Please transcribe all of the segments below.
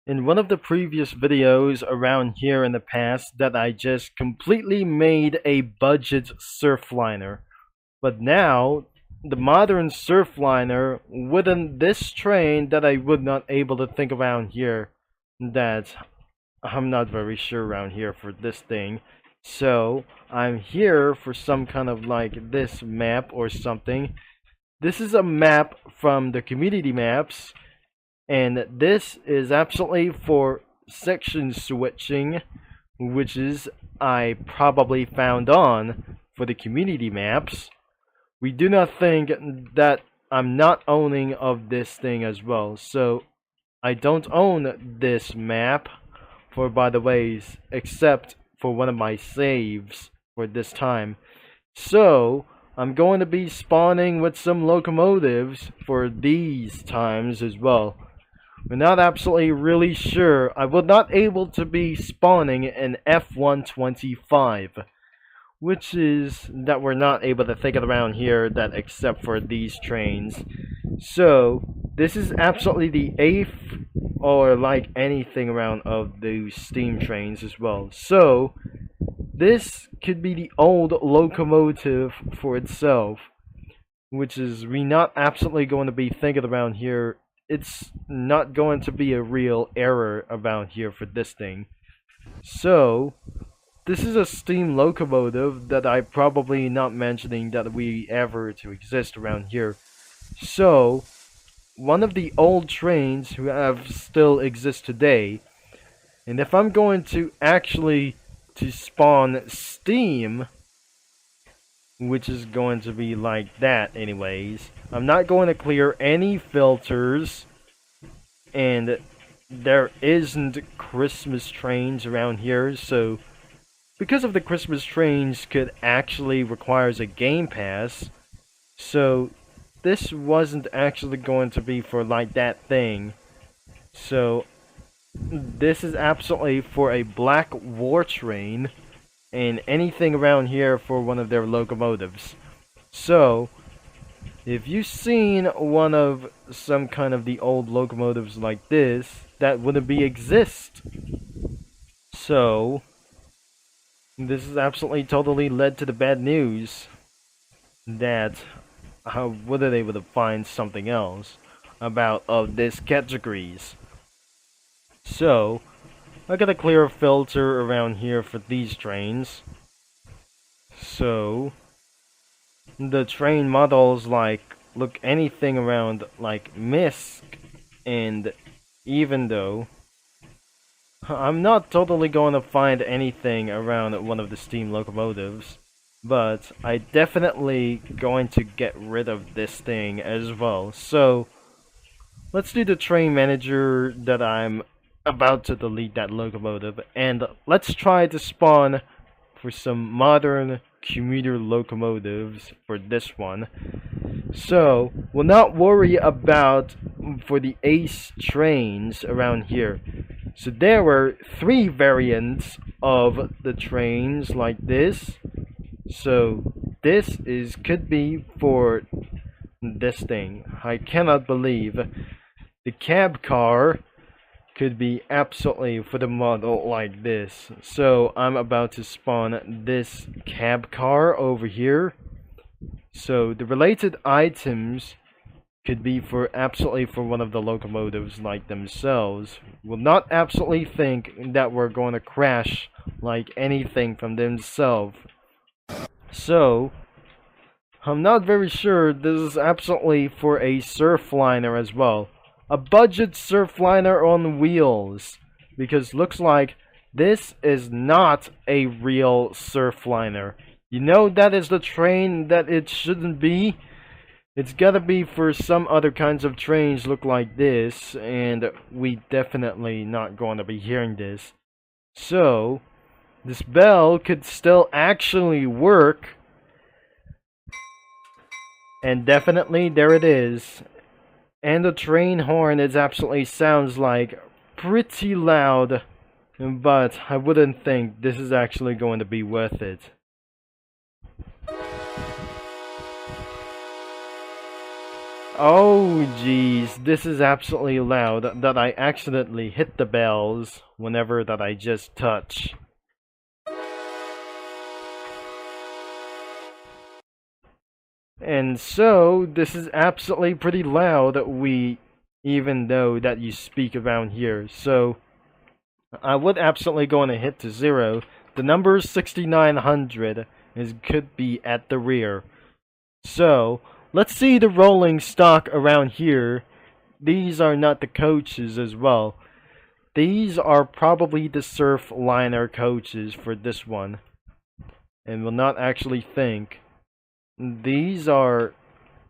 in one of the previous videos around here in the past that I just completely made a budget surfliner. But now, the modern surfliner within this train that I would not able to think around here, that I'm not very sure around here for this thing. So, I'm here for some kind of like this map or something. This is a map from the community maps, and this is absolutely for section switching, which is I probably found on for the community maps. We do not think that I'm not owning of this thing as well, so I don't own this map for, by the ways, except for one of my saves for this time. So I'm going to be spawning with some locomotives for these times as well. We're not absolutely really sure. I will not able to be spawning an F-125, which is that we're not able to think it around here that except for these trains. So this is absolutely the 8th or like anything around of those steam trains as well. So this could be the old locomotive for itself, which is we not absolutely going to be thinking around here. It's not going to be a real error around here for this thing. So this is a steam locomotive that I probably not mentioning that we ever to exist around here. So one of the old trains who have still exist today, and if I'm going to actually to spawn steam, which is going to be like that anyways, I'm not going to clear any filters, and there isn't Christmas trains around here, so because of the Christmas trains could actually requires a game pass, so this wasn't actually going to be for like that thing. So this is absolutely for a black war train and anything around here for one of their locomotives. So if you've seen one of some kind of the old locomotives like this, that wouldn't be exist. So this is absolutely totally led to the bad news that I wasn't able to find something else about of this categories. So I got a clear filter around here for these trains. So the train models like look anything around like Misk, and even though I'm not totally going to find anything around one of the steam locomotives, but I definitely going to get rid of this thing as well. So let's do the train manager that I'm about to delete that locomotive, and let's try to spawn for some modern commuter locomotives for this one. So we'll not worry about for the ace trains around here. So there were 3 variants of the trains like this. So this is could be for this thing. I cannot believe the cab car could be absolutely for the model like this. So I'm about to spawn this cab car over here. So the related items could be for absolutely for one of the locomotives like themselves. Will not absolutely think that we're going to crash like anything from themselves. So I'm not very sure this is absolutely for a surfliner as well. A budget surfliner on wheels, because looks like this is not a real surfliner. You know that is the train that it shouldn't be. It's gotta be for some other kinds of trains look like this, and we definitely not going to be hearing this. So this bell could still actually work, and definitely there it is. And the train horn is absolutely sounds like pretty loud, but I wouldn't think this is actually going to be worth it. Oh jeez, this is absolutely loud that I accidentally hit the bells whenever that I just touch. And so, this is absolutely pretty loud, we even know that you speak around here. So, I would absolutely go on a hit to 0. The number 6900 could be at the rear. So, let's see the rolling stock around here. These are not the coaches as well. These are probably the Surfliner coaches for this one. And will not actually think. These are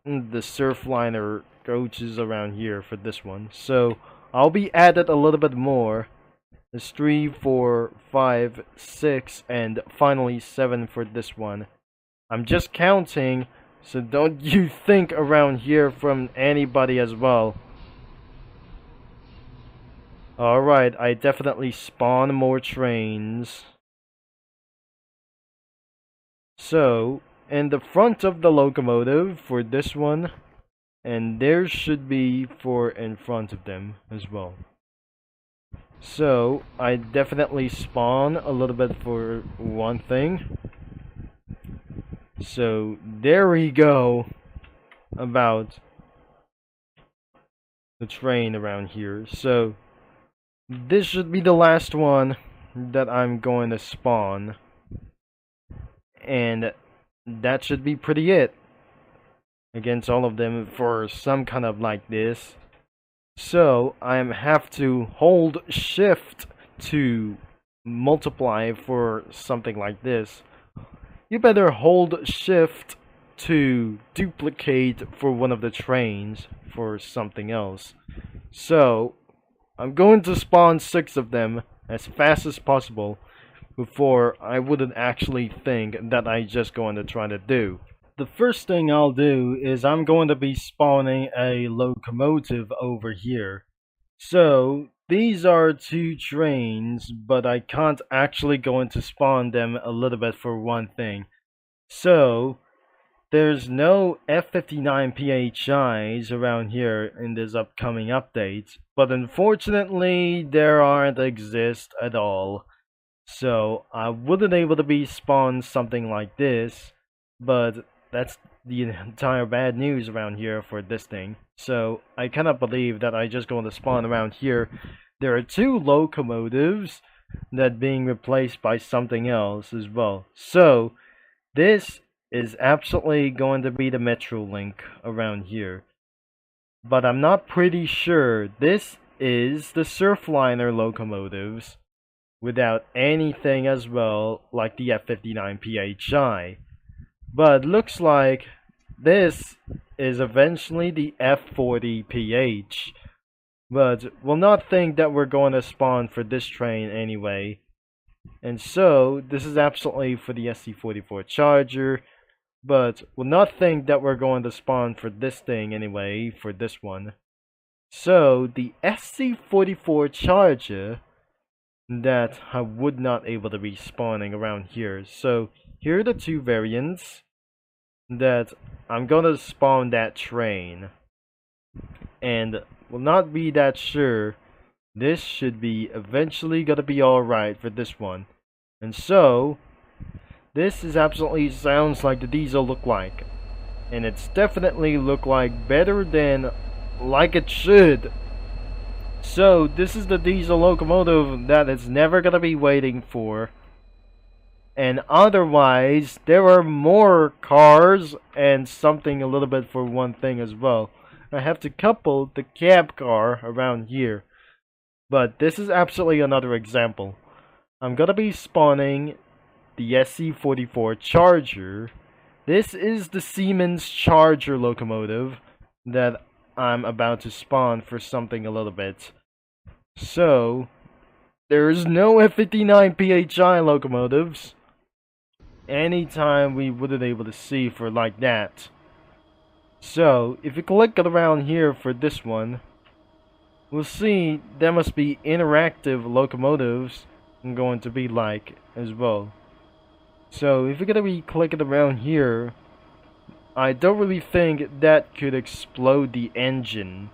the Surfliner coaches around here for this one. So, I'll be added a little bit more. There's 3, 4, 5, 6, and finally 7 for this one. I'm just counting, so don't you think around here from anybody as well. Alright, I definitely spawn more trains. So, in the front of the locomotive for this one, and there should be 4 in front of them as well. So, I definitely spawn a little bit for one thing. So, there we go about the train around here. So, this should be the last one that I'm going to spawn. And that should be pretty it against all of them for some kind of like this. So I have to hold shift to multiply for something like this. You better hold shift to duplicate for one of the trains for something else. So I'm going to spawn 6 of them as fast as possible before I wouldn't actually think that I just going to try to do. The first thing I'll do is I'm going to be spawning a locomotive over here. So these are 2 trains, but I can't actually go into spawn them a little bit for one thing. So there's no F59 PHIs around here in this upcoming update, but unfortunately there aren't exist at all. So I wouldn't able to be spawned something like this, but that's the entire bad news around here for this thing. So I cannot believe that I just going to spawn around here. There are 2 locomotives that being replaced by something else as well. So this is absolutely going to be the Metro Link around here. But I'm not pretty sure this is the Surfliner locomotives without anything as well like the F59 PHI. But looks like this is eventually the F40 PH. But we'll not think that we're going to spawn for this train anyway. And so this is absolutely for the SC44 Charger. But we'll not think that we're going to spawn for this thing anyway, for this one. So the SC44 Charger that I would not able to be spawning around here. So here are the 2 variants that I'm gonna spawn that train, and will not be that sure. This should be eventually gonna be alright for this one. And so this is absolutely sounds like the diesel look like, and it's definitely look like better than like it should. So this is the diesel locomotive that is never gonna be waiting for. And otherwise, there are more cars and something a little bit for one thing as well. I have to couple the cab car around here. But this is absolutely another example. I'm gonna be spawning the SC44 Charger. This is the Siemens Charger locomotive that I'm about to spawn for something a little bit. So, there's no F59 PHI locomotives. Anytime we wouldn't able to see for like that. So, if you click around here for this one, we'll see there must be interactive locomotives going to be like as well. So, if you're going to be clicking around here, I don't really think that could explode the engine.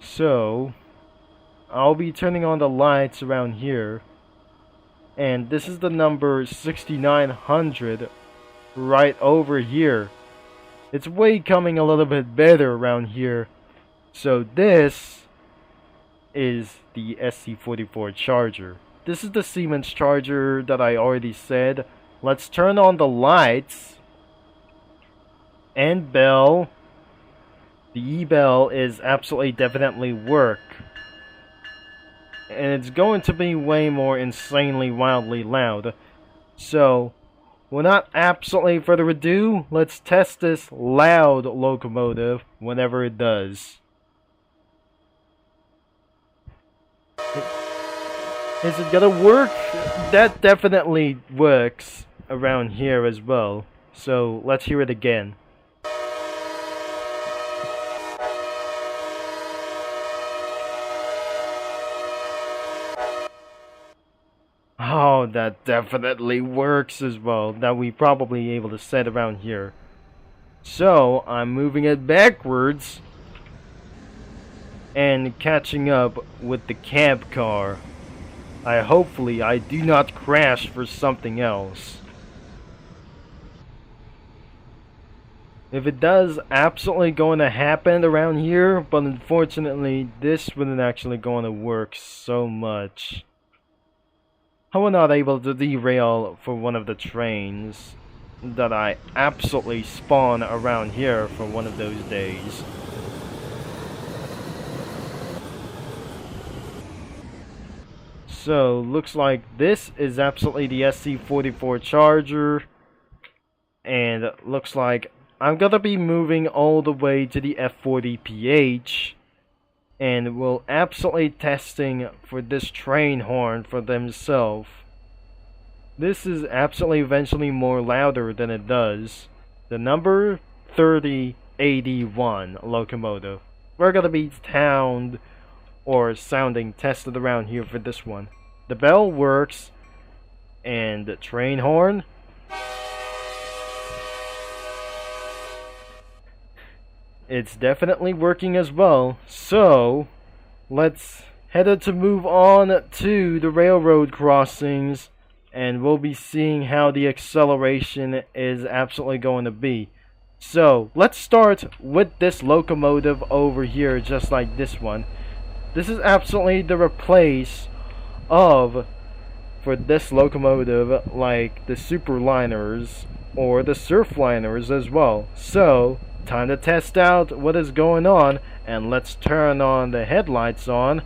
So, I'll be turning on the lights around here. And this is the number 6900 right over here. It's way coming a little bit better around here. So this is the SC44 charger. This is the Siemens charger that I already said. Let's turn on the lights. And bell. The E-bell is absolutely definitely work. And it's going to be way more insanely wildly loud. So, without absolutely further ado, let's test this loud locomotive whenever it does. Is it gonna work? That definitely works around here as well. So, let's hear it again. Oh, that definitely works as well. That we probably able to set around here. So, I'm moving it backwards and catching up with the cab car. Hopefully I do not crash for something else. If it does, absolutely going to happen around here, but unfortunately this wouldn't actually going to work so much. I was not able to derail for one of the trains that I absolutely spawn around here for one of those days. So, looks like this is absolutely the SC44 charger. And looks like I'm gonna be moving all the way to the F40PH. And we'll absolutely testing for this train horn for themselves. This is absolutely eventually more louder than it does. The number 3081 locomotive. We're gonna be sounding tested around here for this one. The bell works, and the train horn. It's definitely working as well. So, let's head to move on to the railroad crossings, and we'll be seeing how the acceleration is absolutely going to be. So, let's start with this locomotive over here, just like this one. This is absolutely the replace of, for this locomotive, like the Superliners or the Surfliners as well. So, time to test out what is going on, and let's turn on the headlights on,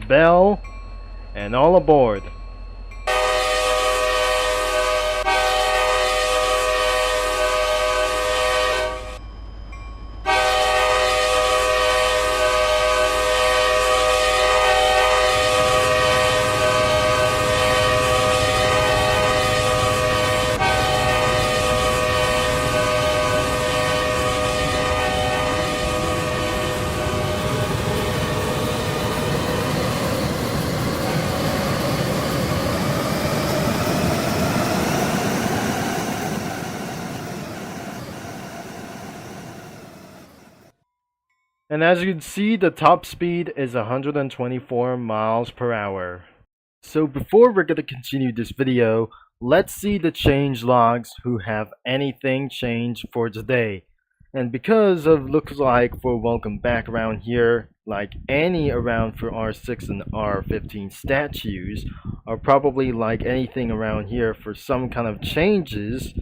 bell, and all aboard. And as you can see, the top speed is 124 miles per hour. So before we're going to continue this video, let's see the change logs who have anything changed for today. And because of looks like for welcome back around here, like any around for R6 and R15 statues, are probably like anything around here for some kind of changes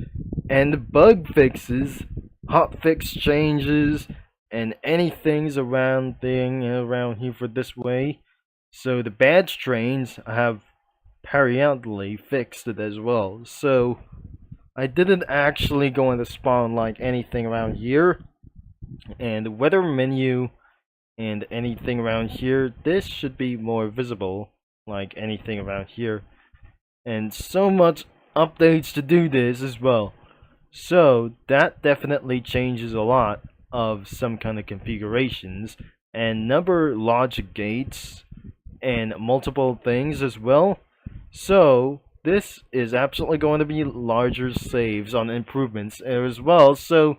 and bug fixes, hotfix changes, and anything's around here for this way. So the badge trains have periodically fixed it as well. So I didn't actually go into spawn like anything around here. And the weather menu and anything around here, this should be more visible like anything around here. And so much updates to do this as well. So that definitely changes a lot of some kind of configurations and number logic gates and multiple things as well. So this is absolutely going to be larger saves on improvements as well. So,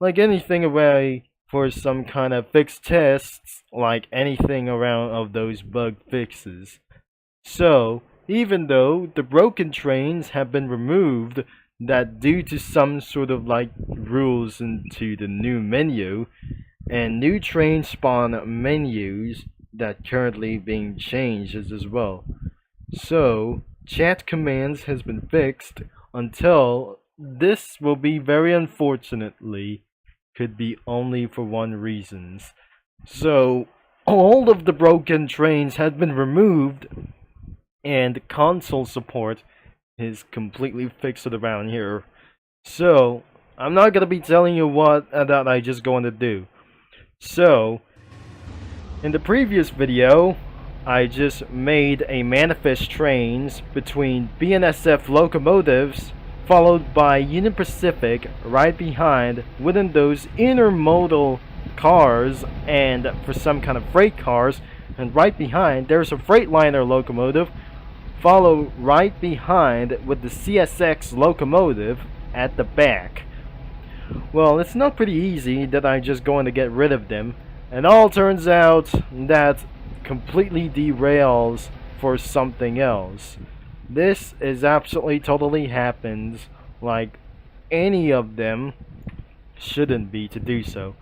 like anything away for some kind of fixed tests, like anything around of those bug fixes. So, even though the broken trains have been removed, that due to some sort of like rules into the new menu, and new train spawn menus that currently being changed as well. So, chat commands has been fixed until this will be very unfortunately could be only for one reasons. So, all of the broken trains have been removed and console support is completely fixed around here. So, I'm not gonna be telling you what that I just going to do. So, in the previous video, I just made a manifest trains between BNSF locomotives followed by Union Pacific right behind within those intermodal cars and for some kind of freight cars, and right behind there's a Freightliner locomotive followed right behind with the CSX locomotive at the back. Well, it's not pretty easy that I'm just going to get rid of them, and all turns out that completely derails for something else. This is absolutely totally happens, like any of them shouldn't be to do so.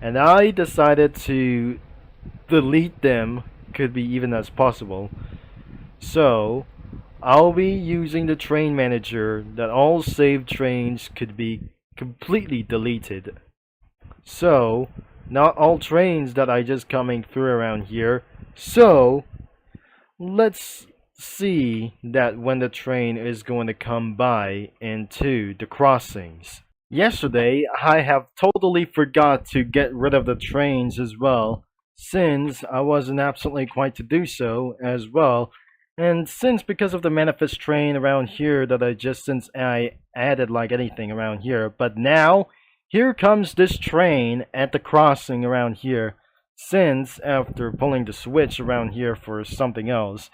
And I decided to delete them, could be even as possible. So I'll be using the train manager that all saved trains could be completely deleted. So not all trains that are just coming through around here. So let's see that when the train is going to come by into the crossings. Yesterday, I have totally forgot to get rid of the trains as well, since I wasn't absolutely quite to do so as well. And since because of the manifest train around here that since I added like anything around here, but now here comes this train at the crossing around here, since after pulling the switch around here for something else,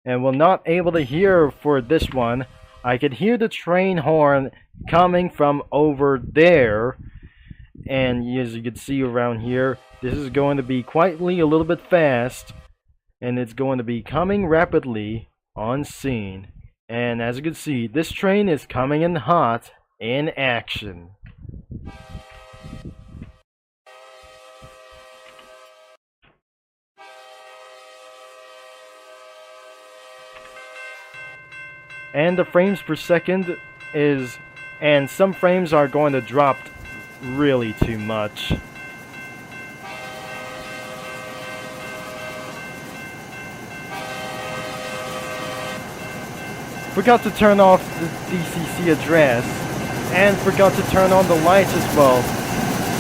and we're not able to hear for this one, I could hear the train horn coming from over there, and as you can see around here, this is going to be quietly a little bit fast, and it's going to be coming rapidly on scene. And as you can see, this train is coming in hot in action. And the frames per second is, and some frames are going to drop really too much. Forgot to turn off the DCC address, and forgot to turn on the lights as well.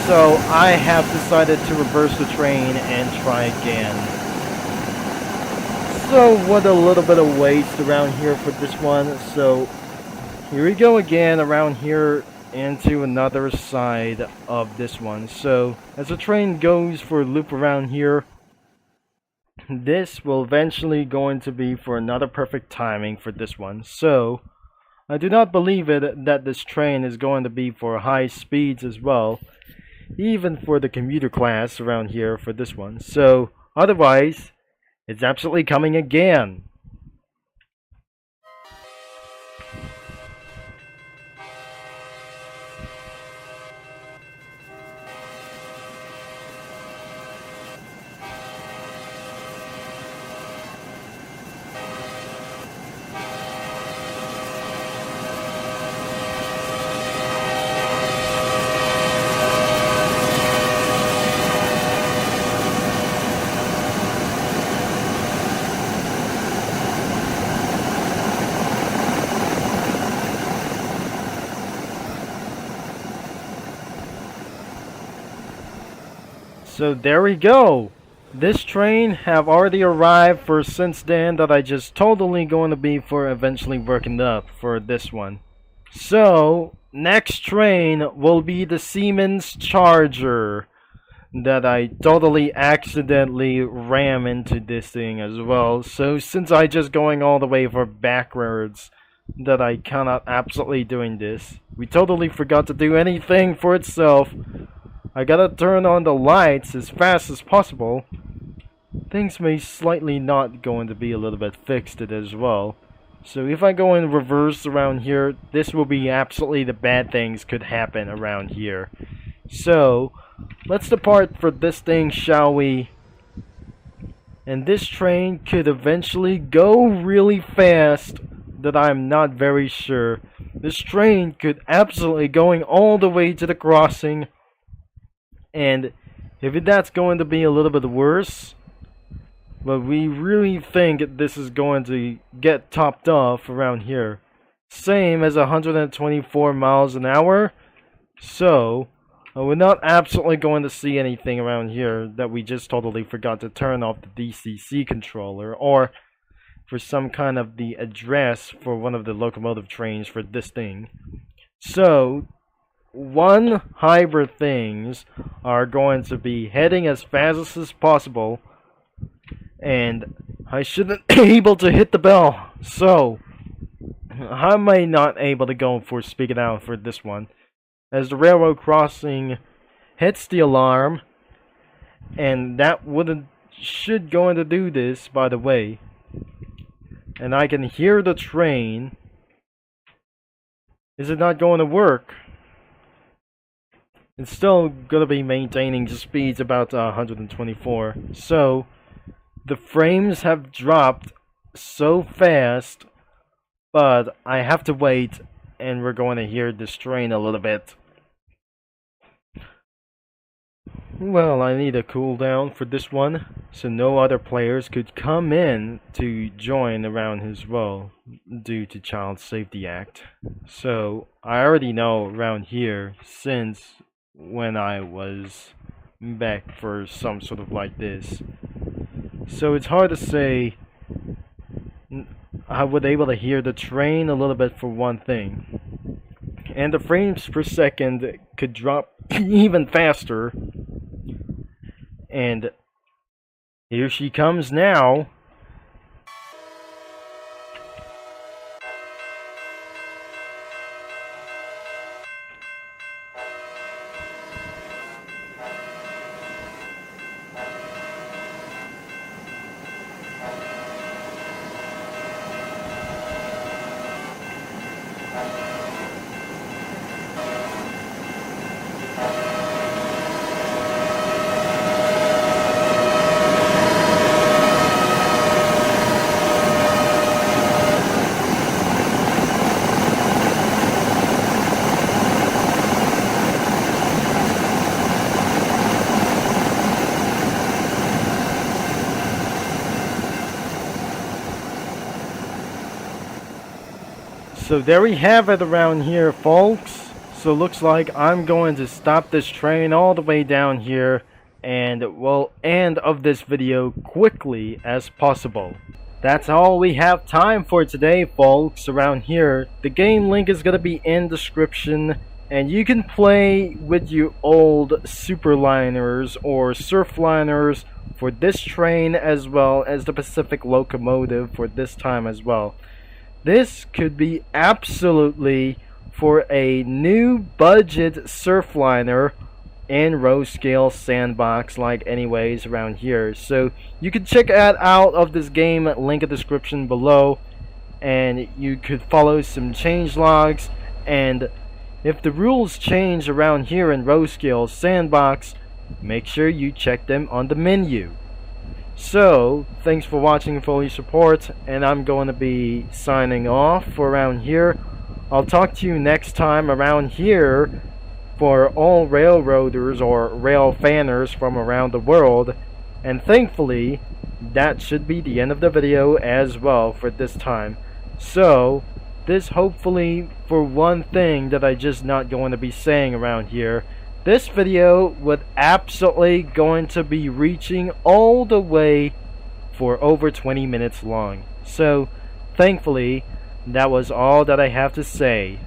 So I have decided to reverse the train and try again. So what a little bit of waste around here for this one. So here we go again around here into another side of this one. So as the train goes for a loop around here, this will eventually going to be for another perfect timing for this one. So I do not believe it that this train is going to be for high speeds as well, even for the commuter class around here for this one. So otherwise, it's absolutely coming again. So there we go. This train have already arrived for since then that I just totally going to be for eventually working up for this one. So next train will be the Siemens Charger. that I totally accidentally ram into this thing as well. So since I just going all the way for backwards, that I cannot absolutely doing this. We totally forgot to do anything for itself. I gotta turn on the lights as fast as possible. Things may slightly not going to be a little bit fixed as well. So if I go in reverse around here, this will be absolutely the bad things could happen around here. So, let's depart for this thing, shall we? And this train could eventually go really fast, that I'm not very sure. This train could absolutely going all the way to the crossing. And if that's going to be a little bit worse, but we really think this is going to get topped off around here. Same as 124 miles an hour. So, we're not absolutely going to see anything around here that we just totally forgot to turn off the DCC controller. Or for some kind of the address for one of the locomotive trains for this thing. So, one hybrid things are going to be heading as fast as possible. And I shouldn't be able to hit the bell, so I may not able to go for speak it out for this one. As the railroad crossing hits the alarm, and that should going to do this, by the way. And I can hear the train. Is it not going to work? It's still going to be maintaining the speeds about 124. So the frames have dropped so fast, but I have to wait, and we're going to hear this train a little bit. Well, I need a cooldown for this one, so no other players could come in to join around as well, due to Child Safety Act. So, I already know around here, since when I was back for some sort of like this. So it's hard to say. I was able to hear the train a little bit for one thing. And the frames per second could drop even faster. And here she comes now. So there we have it around here, folks. So looks like I'm going to stop this train all the way down here and will end of this video quickly as possible. That's all we have time for today, folks, around here. The game link is going to be in description, and you can play with your old Superliners or Surfliners for this train as well as the Pacific locomotive for this time as well. This could be absolutely for a new budget Surfliner in row scale Sandbox like anyways around here. So you can check that out of this game, link in the description below, and you could follow some change logs, and if the rules change around here in row scale Sandbox, make sure you check them on the menu. So, thanks for watching, for your support, and I'm going to be signing off for around here. I'll talk to you next time around here for all railroaders or rail fanners from around the world. And thankfully, that should be the end of the video as well for this time. So, this hopefully for one thing that I just not going to be saying around here. This video would absolutely going to be reaching all the way for over 20 minutes long. So, thankfully, that was all that I have to say.